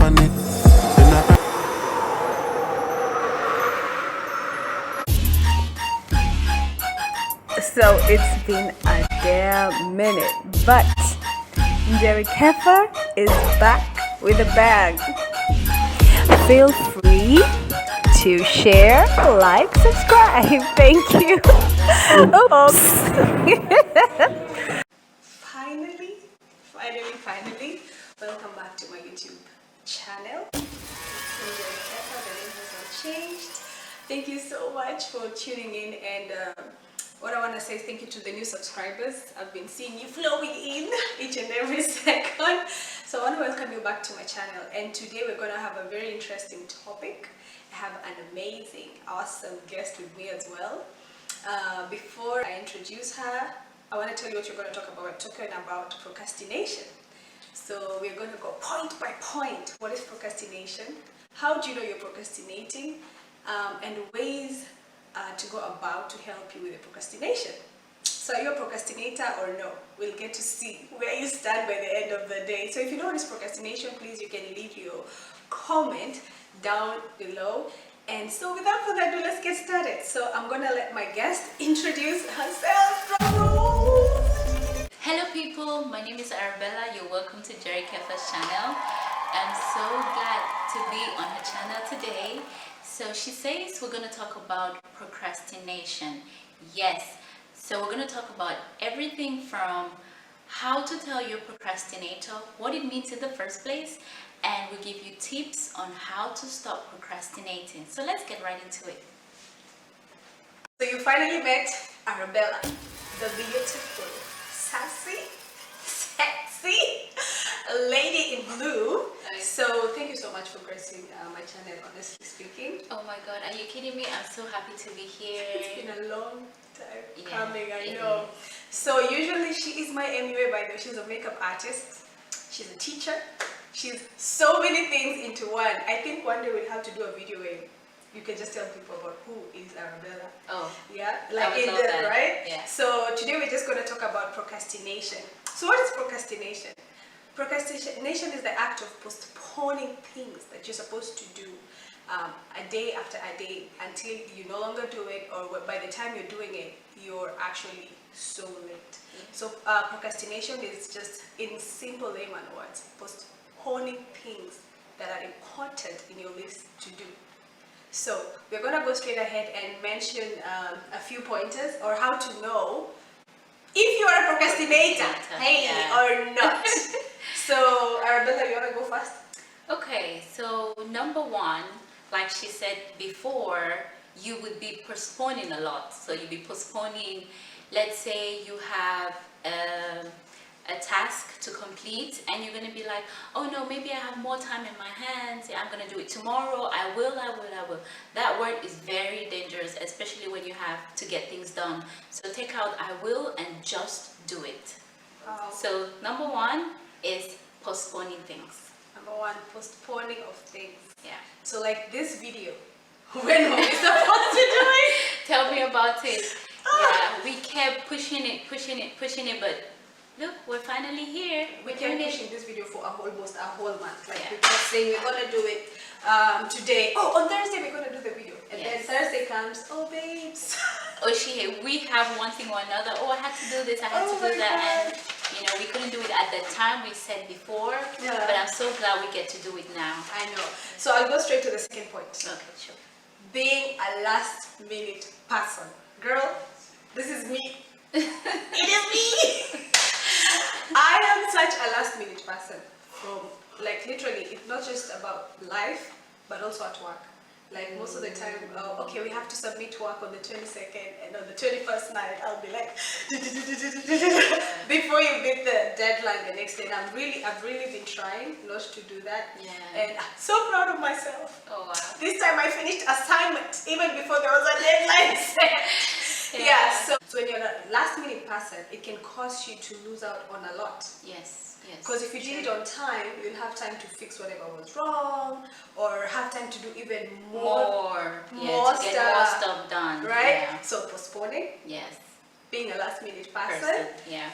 on it. So it's been a damn minute, but Jerry Keffer is back with a bag. Feel free to share, like, subscribe. Thank you. Oops. Finally, welcome back to my YouTube channel. So Jerry Keffer, the name has not changed. Thank you so much for tuning in, and what I want to say is thank you to the new subscribers. I've been seeing you flowing in each and every second. So I want to welcome you back to my channel, and today we're going to have a very interesting topic. I have an amazing, awesome guest with me as well. Before I introduce her, I want to tell you what you're going to talk about. We're talking about procrastination. So we're going to go point by point. What is procrastination? How do you know you're procrastinating? And ways to go about to help you with the procrastination. So are you a procrastinator or no? We'll get to see where you stand by the end of the day. So if you know what is procrastination, please you can leave your comment down below. And so without further ado, let's get started. So I'm gonna let my guest introduce herself. Hello people, my name is Arabella. You're welcome to Jerry Keffer's channel. I'm so glad to be on her channel today. So she says we're going to talk about procrastination. Yes, so we're going to talk about everything from how to tell you're a procrastinator, what it means in the first place, and we'll give you tips on how to stop procrastinating. So let's get right into it. So you finally met Arabella, the beautiful, sassy, sexy lady in blue. So thank you so much for gracing my channel, honestly speaking. Oh my god, are you kidding me? I'm so happy to be here. It's been a long time coming, I know. So usually she is my MUA, by the way. She's a makeup artist, she's a teacher, she's so many things into one. I think one day we'll have to do a video where you can just tell people about who is Arabella. Oh. Yeah, like in the, right? Yeah. So today we're just going to talk about procrastination. So what is procrastination? Procrastination is the act of postponing things that you're supposed to do a day after a day until you no longer do it, or by the time you're doing it, you're actually so late. So procrastination is just, in simple layman words, postponing things that are important in your list to do. So we're going to go straight ahead and mention a few pointers or how to know if you are a procrastinator, or not. So Arabella, you want to go first? Okay, so number one, like she said before, you would be postponing a lot. So you'd be postponing, let's say you have a task to complete and you're going to be like, oh no, maybe I have more time in my hands, I'm going to do it tomorrow, I will. That word is very dangerous, especially when you have to get things done. So take out I will and just do it. So number one is postponing things. Number one, postponing of things. Yeah. So like this video, when were we supposed to do it? Tell me about it. Yeah, we kept pushing it, but look, we're finally here. We kept pushing this video for almost a whole month. Like we kept saying we're gonna do it today. Oh, on Thursday we're gonna do the video, and then Thursday comes. Oh, babes. Oh, we have one thing or another. Oh, I had to do this. I had to do that, and we couldn't do it at the time we said before. Yeah. But I'm so glad we get to do it now. I know. So I'll go straight to the second point. Okay, sure. Being a last-minute person, girl. This is me. It is me. I am such a last-minute person. From like literally, it's not just about life, but also at work. Like most of the time, okay, we have to submit work on the 22nd, and on the 21st night, I'll be like, before you beat the deadline the next day. And I've really been trying not to do that. Yeah. And I'm so proud of myself. Oh wow. This time I finished assignment even before there was a deadline set. Yeah. So when you're a last-minute person, it can cause you to lose out on a lot. Yes. Because if you did it on time, you'll have time to fix whatever was wrong, or have time to do even more get more stuff done. Right? Yeah. So postponing. Yes. being a last minute person. Yeah.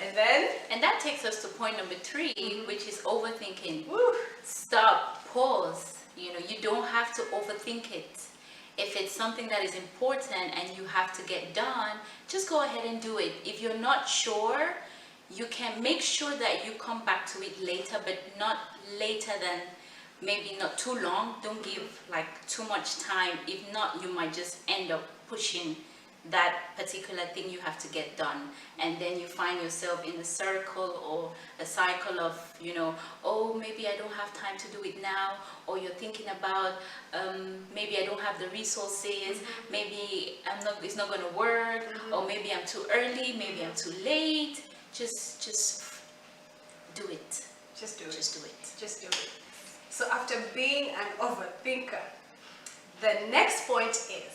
And that takes us to point number 3, which is overthinking. Woo. Stop, pause. You don't have to overthink it. If it's something that is important and you have to get done, just go ahead and do it. If you're not sure, you can make sure that you come back to it later, but not later than maybe not too long. Don't give like too much time. If not, you might just end up pushing that particular thing you have to get done, and then you find yourself in a circle or a cycle of oh, maybe I don't have time to do it now, or you're thinking about maybe I don't have the resources, maybe it's not going to work, or maybe I'm too early, maybe I'm too late. Just do it. Just do it. Just do it. Just do it. So after being an overthinker, the next point is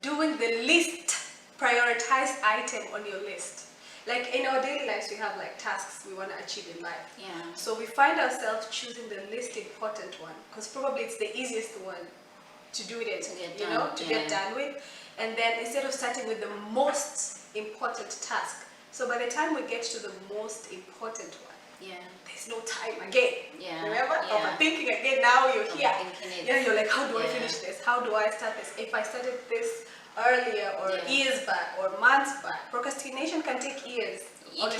doing the least prioritized item on your list. Like in our daily lives, we have like tasks we want to achieve in life. Yeah. So we find ourselves choosing the least important one because probably it's the easiest one to do it in, to get done with. And then instead of starting with the most important task, so by the time we get to the most important one, there's no time again. Remember? Overthinking again. Now you're here. You're like, how do I finish this? How do I start this? If I started this earlier or years back or months back, procrastination can take years. It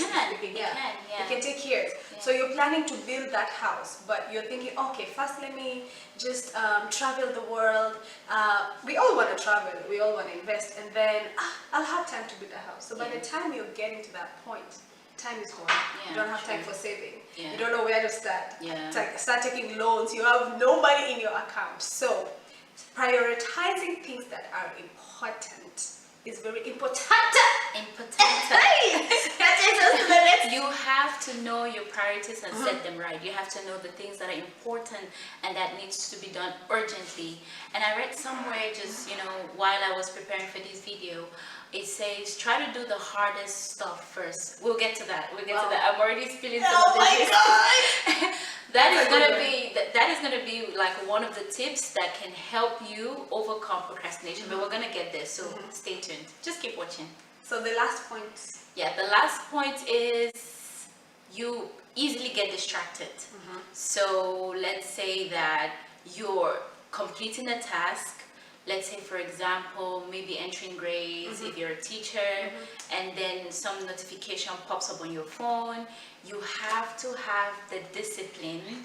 can take years. So you're planning to build that house, but you're thinking, okay, first let me just travel the world. We all want to travel, we all want to invest, and then I'll have time to build a house. So by the time you're getting to that point, time is gone. You don't have time for saving. You don't know where to start. Start taking loans. You have no money in your account. So prioritizing things that are important is very important. You have to know your priorities and set them right. You have to know the things that are important and that needs to be done urgently. And I read somewhere just, while I was preparing for this video, it says try to do the hardest stuff first. We'll get to that. I'm already spilling some of this. God! That is gonna be like one of the tips that can help you overcome procrastination. But we're gonna get there, so stay tuned. Just keep watching. So the last point. Yeah, the last point is you easily get distracted. So let's say that you're completing a task. Let's say, for example, maybe entering grades if you're a teacher, and then some notification pops up on your phone. You have to have the discipline.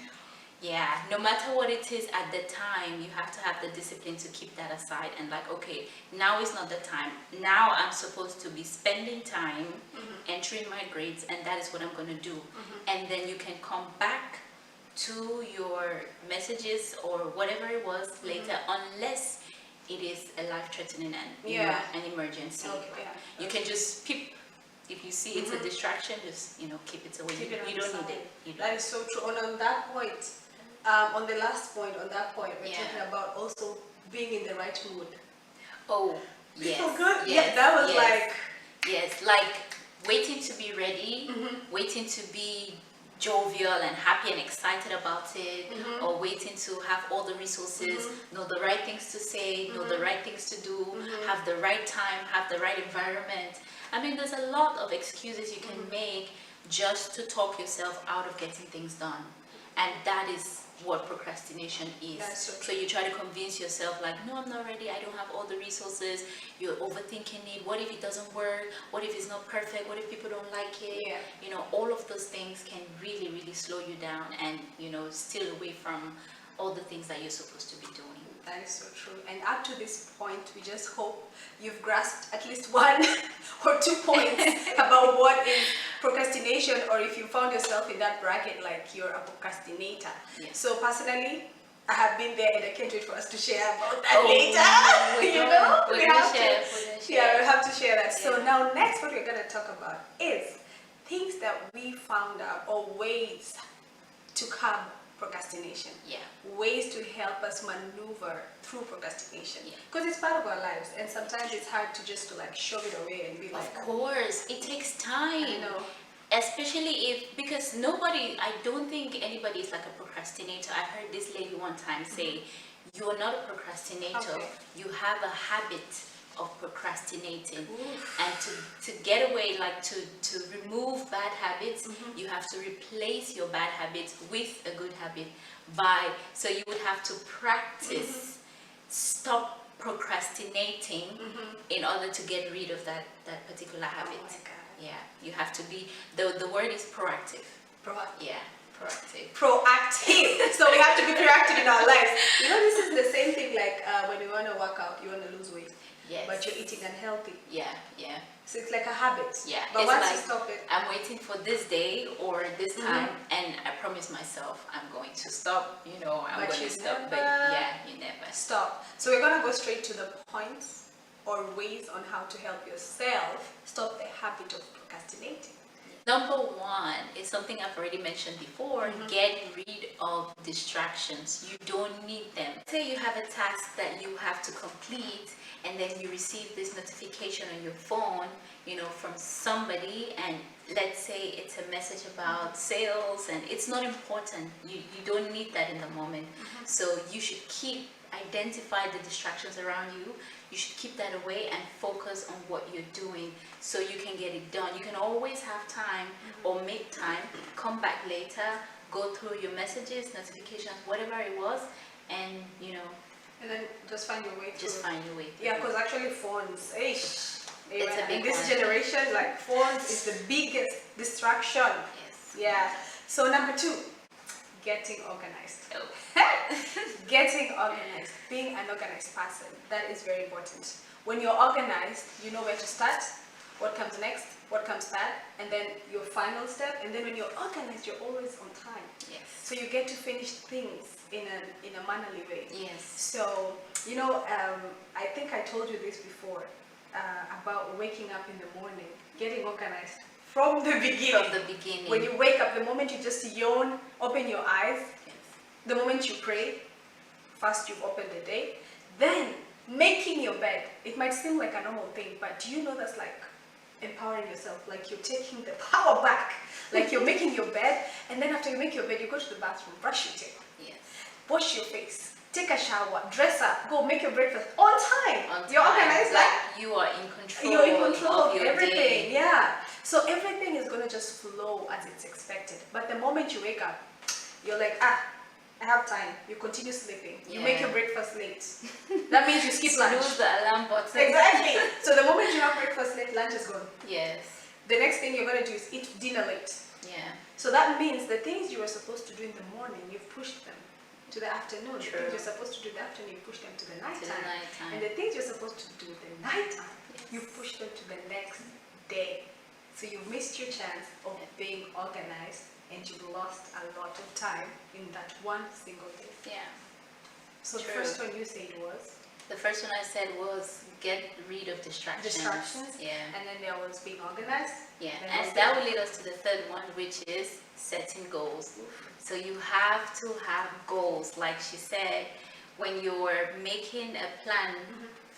No matter what it is at the time, you have to have the discipline to keep that aside and like, okay, now is not the time. Now I'm supposed to be spending time entering my grades, and that is what I'm going to do. And then you can come back to your messages or whatever it was later, unless it is a life-threatening and an emergency. You can just peep. If you see it's a distraction, just keep it away. You don't need it. That is so true. And on that point, on the last point, we're talking about also being in the right mood. Oh, yes. So good. Yes, that was like waiting to be ready, waiting to be jovial and happy and excited about it, or waiting to have all the resources, know the right things to say, know the right things to do, have the right time, have the right environment. I mean, there's a lot of excuses you can make just to talk yourself out of getting things done. And that is what procrastination is. So you try to convince yourself like, no, I'm not ready, I don't have all the resources. You're overthinking it. What if it doesn't work? What if it's not perfect? What if people don't like it? All of those things can really, really slow you down and, steal away from all the things that you're supposed to be doing. That is so true. And up to this point, we just hope you've grasped at least one or 2 points about what is procrastination, or if you found yourself in that bracket, like you're a procrastinator. So personally, I have been there, and I can't wait for us to share about that later. We have to share that. So now next, what we're going to talk about is things that we found out, or ways to curb procrastination. Ways to help us maneuver through procrastination. Because it's part of our lives, and sometimes it's hard to just shove it away and be like, of course, it takes time. Especially because I don't think anybody is like a procrastinator. I heard this lady one time say, you're not a procrastinator. You have a habit of procrastinating. Oof. And to get away, like to remove bad habits, you have to replace your bad habits with a good habit so you would have to practice stop procrastinating in order to get rid of that particular habit. Oh my God. Yeah, you have to be, the word is proactive. Proactive. Yeah, proactive. Proactive. So we have to be proactive in our lives. You know, this is the same thing like when you want to work out, you want to lose weight, Yes. but you're eating unhealthy. Yeah, yeah. So it's like a habit. Yeah, But it's once like, you stop it, I'm waiting for this day or this time, and I promise myself I'm going to stop. I'm But going you to stop. But never yeah, you never. stop. So we're gonna go straight to the points or ways on how to help yourself stop the habit of procrastinating. Number one is something I've already mentioned before. Get rid of distractions. You don't need them. Say you have a task that you have to complete, and then you receive this notification on your phone, from somebody, and let's say it's a message about sales, and it's not important. You don't need that in the moment. So you should identify the distractions around you. You should keep that away and focus on what you're doing so you can get it done. You can always have time or make time, come back later, go through your messages, notifications, whatever it was, and And then just find your way through. just find your way through. Yeah, because actually phones, It's a big in this one. generation, like phones is the biggest distraction. Yes. Yeah. So number 2, getting organized. Oh. Getting organized, being an organized person, that is very important. When you're organized, you know where to start, what comes next, what comes third, and then your final step. And then when you're organized, you're always on time. Yes. So you get to finish things in a mannerly way. Yes. So, I think I told you this before about waking up in the morning, getting organized from the beginning. From the beginning. When you wake up, the moment you just yawn, open your eyes, Yes. the moment you pray, first you've opened the day, then making your bed. It might seem like a normal thing, but do you know that's like empowering yourself? Like you're taking the power back. Like you're making your bed, and then after you make your bed, you go to the bathroom, brush your teeth, Yes. wash your face, take a shower, dress up, go make your breakfast on time. On You're time. organized, Like you are in control. you're in control of your everything. day. Yeah. So everything is gonna just flow as it's expected. But the moment you wake up, you're like, I have time. You continue sleeping. You make your breakfast late. That means you skip lunch. Snooze the alarm button. Exactly. So the moment you have breakfast late, lunch is gone. Yes. The next thing you're gonna do is eat dinner late. Yeah. So that means the things you were supposed to do in the morning, you've pushed them to the afternoon. True. The things you're supposed to do in the afternoon, you push them to the nighttime. To the nighttime. And the things you're supposed to do in the nighttime, Yes. you push them to the next day. So you've missed your chance of being organized, and you've lost a lot of time in that one single day. Yeah. So the True. first one you said was The first one I said was get rid of distractions. distractions, Yeah. and then there was being organized. Yeah. Then And was that the- will lead us to the third one, which is setting goals. So you have to have goals. Like she said, when you're making a plan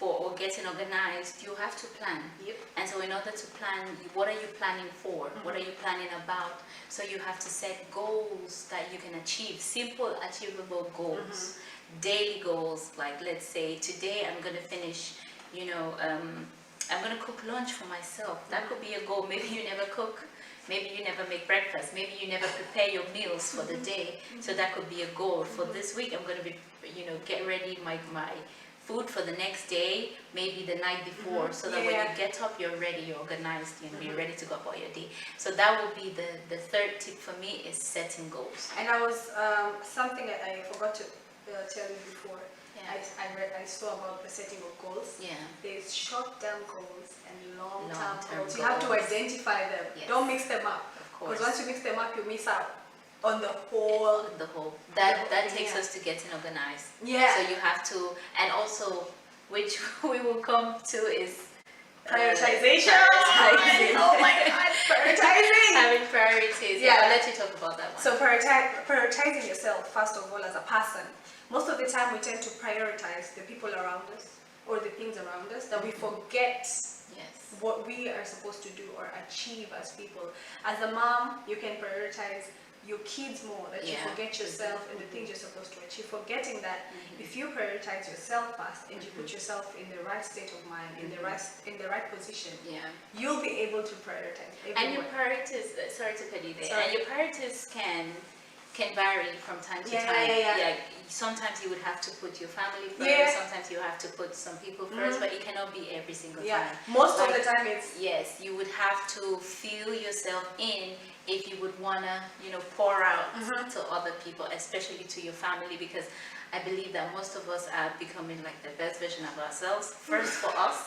or getting organized, you have to plan. Yep. And so in order to plan, what are you planning for? What are you planning about? So you have to set goals that you can achieve, simple achievable goals, daily goals. Like let's say today I'm going to finish, I'm going to cook lunch for myself. That could be a goal. Maybe you never cook. Maybe you never make breakfast. Maybe you never prepare your meals for the day. So that could be a goal. For this week, I'm going to be, get ready my food for the next day, maybe the night before, so that when you get up, you're ready, you're organized, you're ready to go about your day. So that would be the third tip for me, is setting goals. And I was something that I forgot to tell you before. Yeah. I saw about the setting of goals. Yeah. There's short-term goals and long-term Long-term goals. You have to goals. identify them. Yes. Don't mix them up. Of course. Because once you mix them up, you miss out on the whole. That takes us to getting organized. Yeah. So you have to, and also, which we will come to, is Prioritization. prioritizing. Oh my God, prioritizing. Having priorities. Yeah. I'll let you talk about that one. So prioritizing yourself, first of all, as a person. Most of the time we tend to prioritize the people around us or the things around us, that we forget Yes. what we are supposed to do or achieve as people. As a mom, you can prioritize your kids more, that you Yeah. forget yourself and the things you're supposed to achieve, forgetting that if you prioritize yourself first and you put yourself in the right state of mind, in the right position, Yeah. you'll be able to prioritize everyone. And your priorities, sorry to cut you there, Sorry. and your priorities can vary from time to Yeah, time. yeah. Sometimes you would have to put your family first, Yeah. sometimes you have to put some people first, but it cannot be every single Yeah, time. most of Like, the time it's yes, you would have to feel yourself in if you would want to, pour out to other people, especially to your family, because I believe that most of us are becoming like the best version of ourselves, first for us,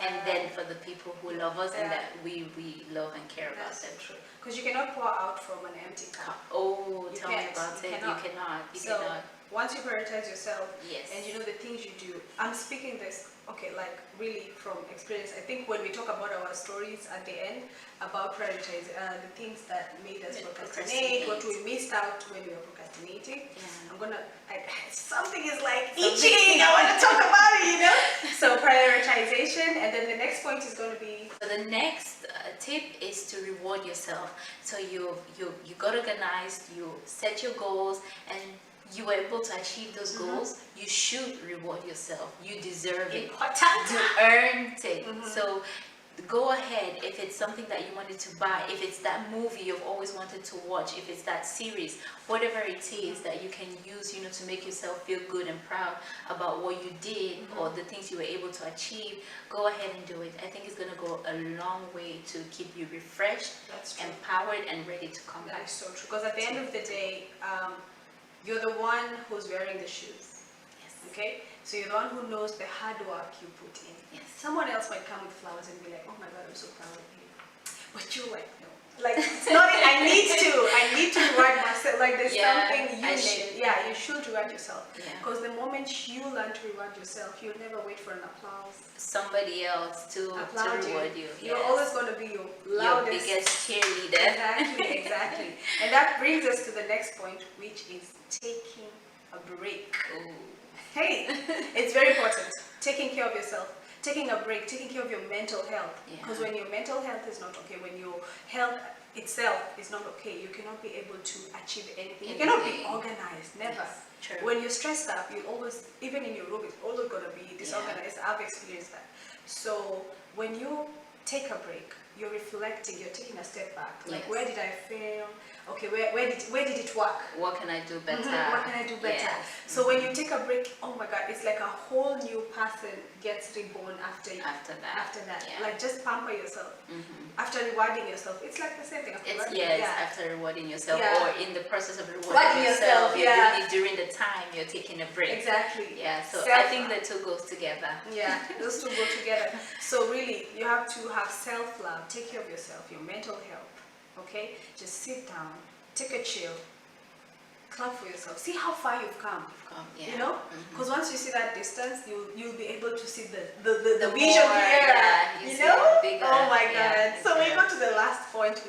and then for the people who love us and that we love and care about That's them. true. Because you cannot pour out from an empty cup. Oh, You tell me can't. about You it. cannot. You cannot. You So cannot. once you prioritize yourself, Yes. and you know the things you do, I'm speaking this, okay, like really from experience. I think when we talk about our stories at the end about prioritize, the things that made us procrastinate, what we missed out when we were procrastinating. Something is like itching. I want to talk about it, So prioritization, and then the next point is going to be. So the next tip is to reward yourself. So you got organized, you set your goals, and you were able to achieve those goals. You should reward yourself. You deserve it. You earned it. So go ahead. If it's something that you wanted to buy, if it's that movie you've always wanted to watch, if it's that series, whatever it is that you can use, to make yourself feel good and proud about what you did or the things you were able to achieve, go ahead and do it. I think it's going to go a long way to keep you refreshed, empowered, and ready to come back. That's so true. Because at the end of the day, you're the one who's wearing the shoes. Yes. Okay? So you're the one who knows the hard work you put in. Yes. Someone else might come with flowers and be like, oh my God, I'm so proud of you. But you're like, no. Like, it's not, I need to reward myself. Like, there's something you need. Yeah, you should reward yourself. Because the moment you learn to reward yourself, you'll never wait for an applause. Somebody else to reward you. You're always going to be your loudest. Your biggest cheerleader. Exactly. And that brings us to the next point, which is taking a break. Ooh. Hey, it's very important. Taking care of yourself. Taking a break, taking care of your mental health. Because when your mental health is not okay, when your health itself is not okay, you cannot be able to achieve anything. You cannot be organized, never. Yes, true. When you're stressed up, you always, even in your room, it's always going to be disorganized. I've experienced that. So when you take a break, you're reflecting, you're taking a step back. Like, where did I fail? Okay, where did it work? What can I do better? What can I do better? Yes. So when you take a break, oh my God, it's like a whole new person gets reborn after that. Yeah. Like, just pamper yourself. After rewarding yourself, it's like the same thing. After rewarding yourself, or in the process of rewarding Rewarding yourself, you're yeah. doing it during the time you're taking a break. Exactly. Yeah, so Self- I think the two goes together. Yeah, those two go together. So really, you have to have self-love. Take care of yourself, your mental health. Okay? Just sit down, take a chill, clap for yourself. See how far you've come. Yeah. You know? Because once you see that distance, you'll be able to see the The vision more, clearer. you You see know? the bigger, Oh my God. yeah, So we yeah. go to the last point,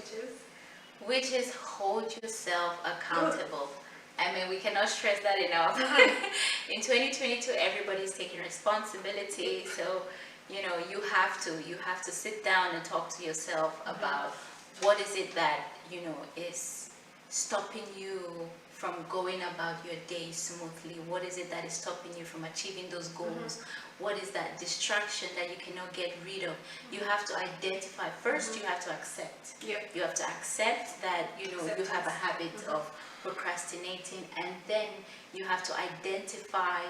Which is hold yourself accountable. I mean, we cannot stress that enough. In 2022, everybody's taking responsibility. So, you have to sit down and talk to yourself about what is it that, is stopping you from going about your day smoothly. What is it that is stopping you from achieving those goals? What is that distraction that you cannot get rid of? You have to identify. First, you have to accept. You have to accept that, you have a habit of procrastinating, and then you have to identify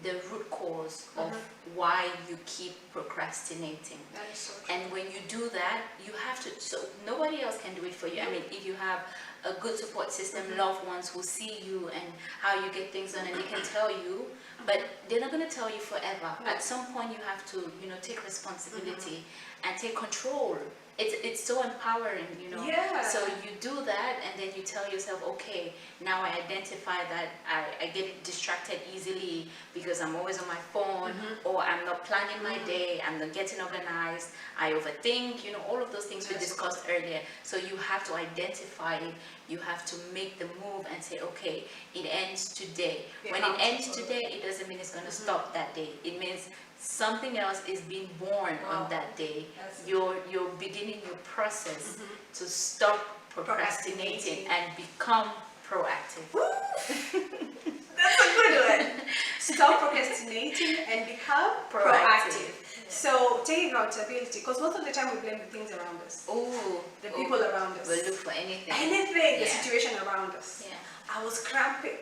the root cause of why you keep procrastinating. That is so true. And when you do that, you have to, so nobody else can do it for you. I mean, if you have a good support system, loved ones who see you and how you get things done, and they can tell you, but they're not going to tell you forever. At some point, you have to, take responsibility and take control. It's so empowering, Yeah. So you do that, and then you tell yourself, okay, now I identify that I get distracted easily because I'm always on my phone, or I'm not planning my day, I'm not getting organized, I overthink, all of those things we discussed earlier. So you have to identify it, you have to make the move and say, okay, it ends today. When it ends today, it doesn't mean it's going to stop that day. It means something else is being born on that day. You're beginning your process to stop procrastinating and become proactive. That's a good one. Stop procrastinating and become proactive. So take accountability, because most of the time we blame the things around us. The people around us. We'll look for anything. The situation around us. Yeah. I was cramping.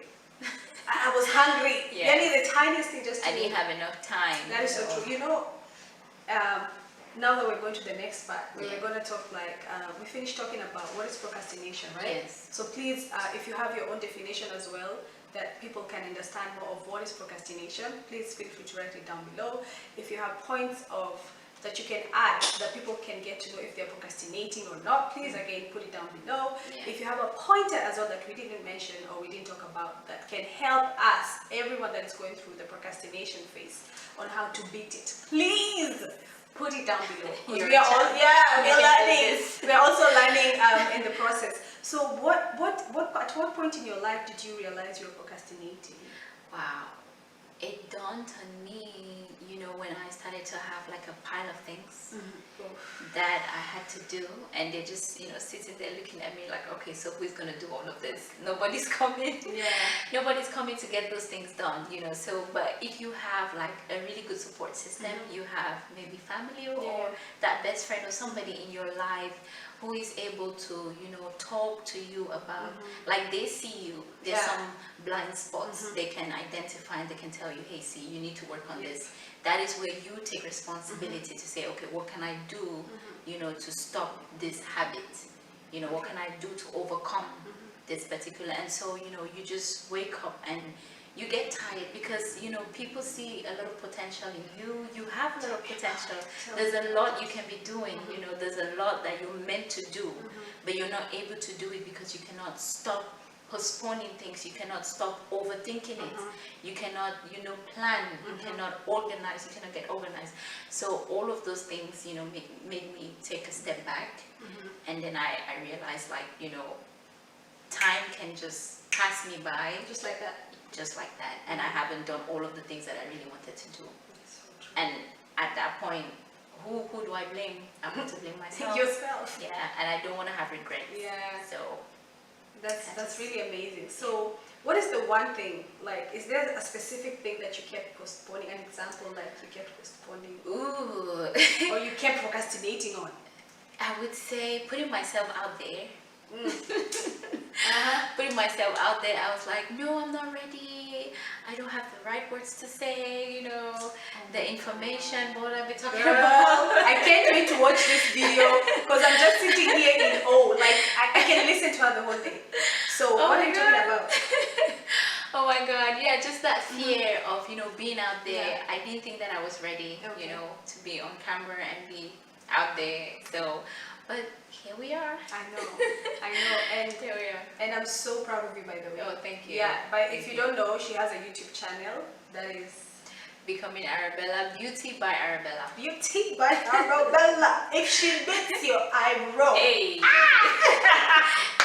I was hungry. Yeah. The tiniest thing just to I didn't have enough time. That is so true. Now that we're going to the next part, we're going to talk we finished talking about what is procrastination, right? Yes. So please, if you have your own definition as well, that people can understand more of what is procrastination, please feel free to write it down below. If you have points that you can add that people can get to know if they're procrastinating or not, please again put it down below. Yeah. If you have a pointer as well that we didn't mention or we didn't talk about that can help us, everyone that is going through the procrastination phase, on how to beat it, please put it down below. We are all learning. We're also learning in the process. So at what point in your life did you realize you were procrastinating? Wow. It dawned on me, when I started to have like a pile of things that I had to do, and they're just, sitting there looking at me like, okay, so who's gonna do all of this? Nobody's coming. Yeah. Nobody's coming to get those things done, So, but if you have like a really good support system, you have maybe family or that best friend or somebody in your life who is able to, talk to you about, like they see you, there's some blind spots they can identify, and they can tell you, hey, see, you need to work on this. That is where you take responsibility to say, okay, what can I do, to stop this habit? What can I do to overcome this particular? And so, you just wake up and you get tired because, people see a lot of potential in you. You have a lot of potential. There's a lot you can be doing, there's a lot that you're meant to do, but you're not able to do it because you cannot stop postponing things. You cannot stop overthinking it. You cannot, plan. You cannot organize. You cannot get organized. So all of those things, made me take a step back. And then I realized, time can just pass me by. Just like that. Just like that. And I haven't done all of the things that I really wanted to do. So and at that point, who do I blame? I want to blame myself. Yourself. Yeah, and I don't want to have regrets. Yeah. So that's really amazing. So what is the one thing, is there a specific thing that you kept postponing? An example, you kept postponing? Ooh. Or you kept procrastinating on? I would say putting myself out there. Putting myself out there, I was like, no, I'm not ready. I don't have the right words to say, the information, what I'll be talking about. I can't wait to watch this video because I'm just sitting here in awe. I can listen to her the whole day. So what are you talking about? Oh my God, yeah, just that fear of, being out there. I didn't think that I was ready, to be on camera and be out there. So, but here we are. I know, and here we are. And I'm so proud of you, by the way. Oh, thank you. Yeah, but if you don't know, she has a YouTube channel that is Becoming Arabella, Beauty by Arabella. Beauty by Arabella. If she beats your eyebrow, hey,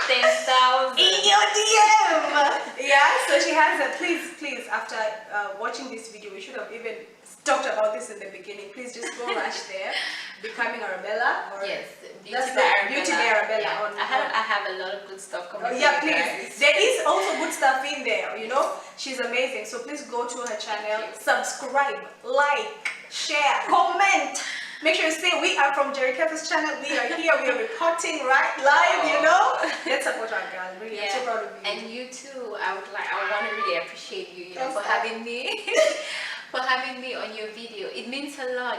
10,000 in your DM. Yeah, so she has a. Please, after watching this video, we should have even talked about this in the beginning. Please just go rush there. Becoming Arabella, or yes, Beauty by Arabella. Beauty by Arabella. Yeah. I have a lot of good stuff coming. Yeah, please. There is also good stuff in there. She's amazing. So please go to her channel, subscribe, like, share, comment. Make sure you say we are from Jerry Kefa's channel. We are here. We are reporting live. Let's support our girl. Really, I'm so proud of you. And you too. I want to really appreciate you, for having me. For having me on your video. It means a lot,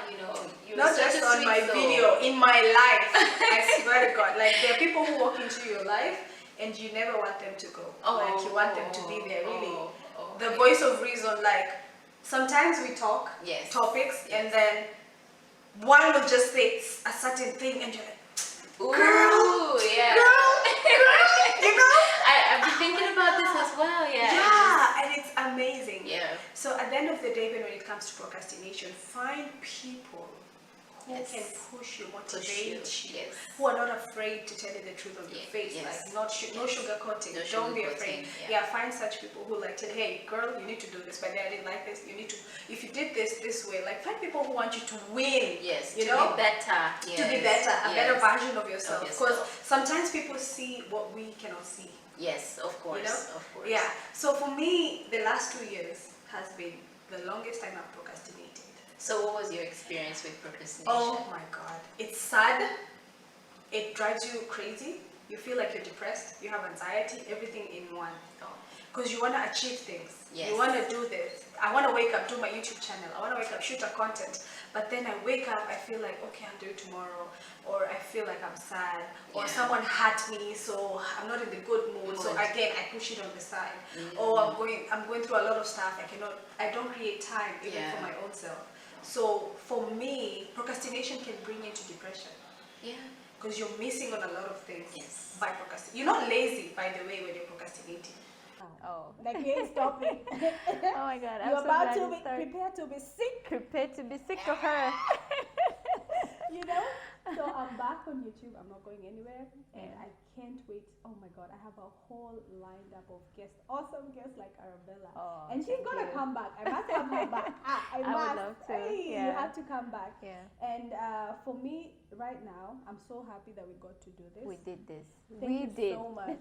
You're not just on my video, in my life. I swear to God. There are people who walk into your life and you never want them to go. You want them to be there, really. The voice of reason, sometimes we talk topics and then one will just say a certain thing and you're like, girl, yeah. girl, I've been thinking about this as well, Yeah, and it's amazing. Yeah. So at the end of the day, when it comes to procrastination, find people who can push you, motivate you, Yes. who are not afraid to tell you the truth on your face, like no sugarcoating. Don't be afraid. Find such people who like tell, hey girl, you need to do this, but I didn't like this. You need to, if you did this way, like find people who want you to win. Yes. You to know, be better. to be better, a better version of yourself. Because sometimes people see what we cannot see. Yes, of course. You know? Of course. Yeah. So for me, the last 2 years has been the longest time I've procrastinated. So what was your experience with procrastination? Oh my God. It's sad. It drives you crazy. You feel like you're depressed. You have anxiety. Everything in one. Because you want to achieve things. Yes. You want to do this. I want to wake up, do my YouTube channel. I want to wake up, shoot a content. But then I wake up, I feel like, okay, I'll do it tomorrow. Or I feel like I'm sad. Or someone hurt me, so I'm not in the good mood. So again, I push it on the side. Or I'm going through a lot of stuff. I don't create time even for my own self. So for me, procrastination can bring you to depression. Yeah. Because you're missing on a lot of things by procrastinating. You're not lazy, by the way, when you're procrastinating. Oh. Like you ain't stopping. Oh my God. You're about to be prepared to be sick. Prepared to be sick of her. You know? So I'm back on YouTube. I'm not going anywhere. And I can't wait. Oh my God. I have a whole lined up of guests. Awesome guests like Arabella. Oh, and she's going to come back. I must have her back. I must. would love to. Hey, you have to come back. Yeah. And for me, right now, I'm so happy that we got to do this. We did this. Thank you so much.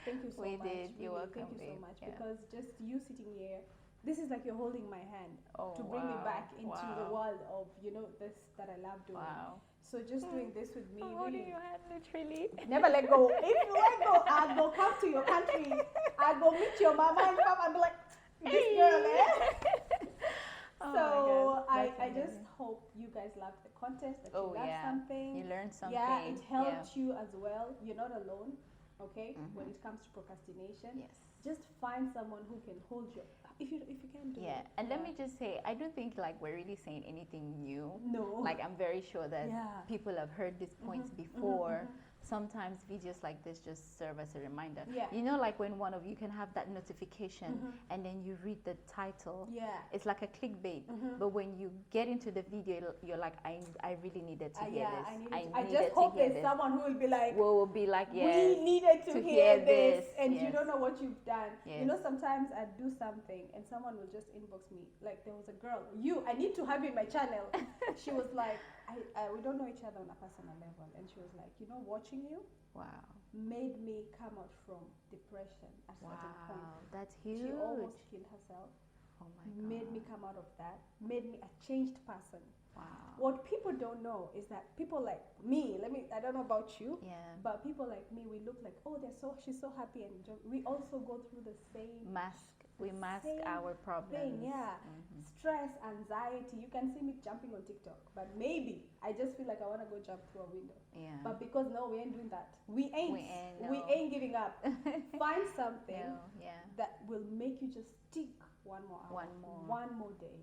Thank you so We much. did. You're Really, welcome, thank you so babe. much. Yeah. Because just you sitting here, this is like you're holding my hand to bring me wow. back into the Wow. world of, this that I love doing. Wow. So just doing this with me, I'm holding really. your hand literally. Never let go. If you let go, I'll go come to your country. I'll go meet your mama and come and be like, this girl, eh? Oh So my God. I just hope you guys loved the contest, that you Oh, learned yeah. something. You learned something. Yeah, it helped you as well. You're not alone, okay? When it comes to procrastination, Yes. just find someone who can hold you. If you can do it. Yeah. And let me just say, I don't think like we're really saying anything new. No. Like I'm very sure that Yeah. people have heard these points before. Sometimes videos like this just serve as a reminder. Yeah. You know, like when one of you can have that notification and then you read the title. Yeah. It's like a clickbait. But when you get into the video, you're like, I really needed to hear this. I just hope there's someone who will be like, will be like, yes, we needed to hear this, and you yes. don't know what you've done. Yes. You know, sometimes I do something and someone will just inbox me. Like there was a girl, I need to have you in my channel. She was like, we don't know each other on a personal level, and she was like, watching you Wow. made me come out from depression at a certain point. Wow, that's huge. She almost killed herself. Oh my God. Made me come out of that. Made me a changed person. Wow. What people don't know is that people like me, I don't know about you, Yeah. but people like me, we look like, oh, she's so happy and we also go through the same We mask same our problems. thing, yeah. Stress, anxiety. You can see me jumping on TikTok, but maybe I just feel like I want to go jump through a window. Yeah. But because no, we ain't doing that. We ain't. We We ain't giving up. Find something No, yeah. that will make you just stick one more hour, one more day.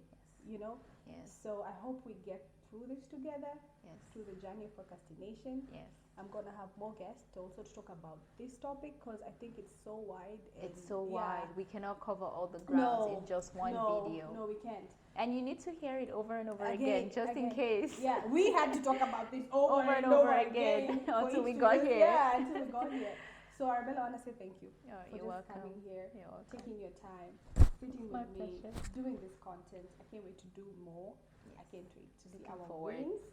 Yes. Yes. So I hope we get through this together. Yes. Through the journey of procrastination. Yes. I'm gonna have more guests to also talk about this topic because I think it's so wide. It's so yeah. wide. We cannot cover all the grounds in just one video. No, we can't. And you need to hear it over and over again, just in case. Yeah, we had to talk about this over and over again until we got here. Yeah, until we got here. So Arabella, I want to say thank you Oh, for you're just welcome. coming here, You're welcome. taking your time, sitting My with me, pleasure. doing this content. I can't wait to do more. I can't wait to see Looking our forward. wins,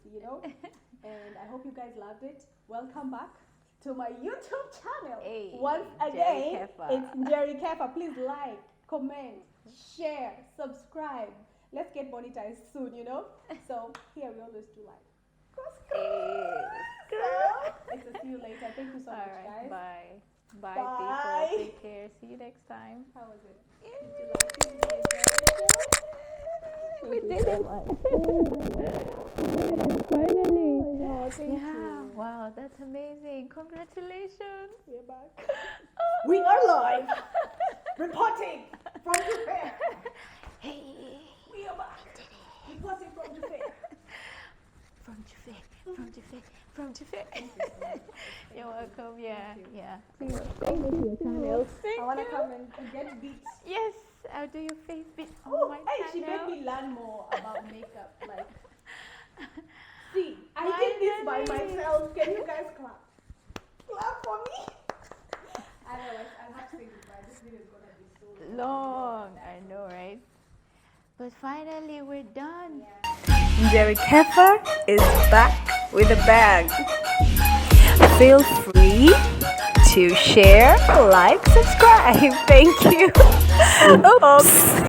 And I hope you guys loved it. Welcome back to my YouTube channel. Hey, Once Jerry again, Kefa. it's Jerry Kefa. Please like, comment, share, subscribe. Let's get monetized soon, So here we always do live. It's a see you later. Thank you so All much, right, guys. bye. Bye, Bye. people. Take care. See you next time. How was it? Did you like it? Did you enjoy the show? We did it. Finally. Oh, thank Yeah. you. Wow, that's amazing. Congratulations. We're back. We are live. Reporting from the fair. Hey. We are back. Reporting from the fair. From Jaffe. You're welcome. Yeah, yeah. Thank you. I want to come and get beats. Yes, I'll do your face bit on Oh, my hey, she channel. made me learn more about makeup. Like, see, I did this by myself. Can you guys clap? Clap for me. Otherwise, I'll have to say goodbye. This video is gonna be so Long, I know, right? But finally, we're done. Jerry Keffer is back with a bag. Feel free to share, like, subscribe. Thank you. Oops.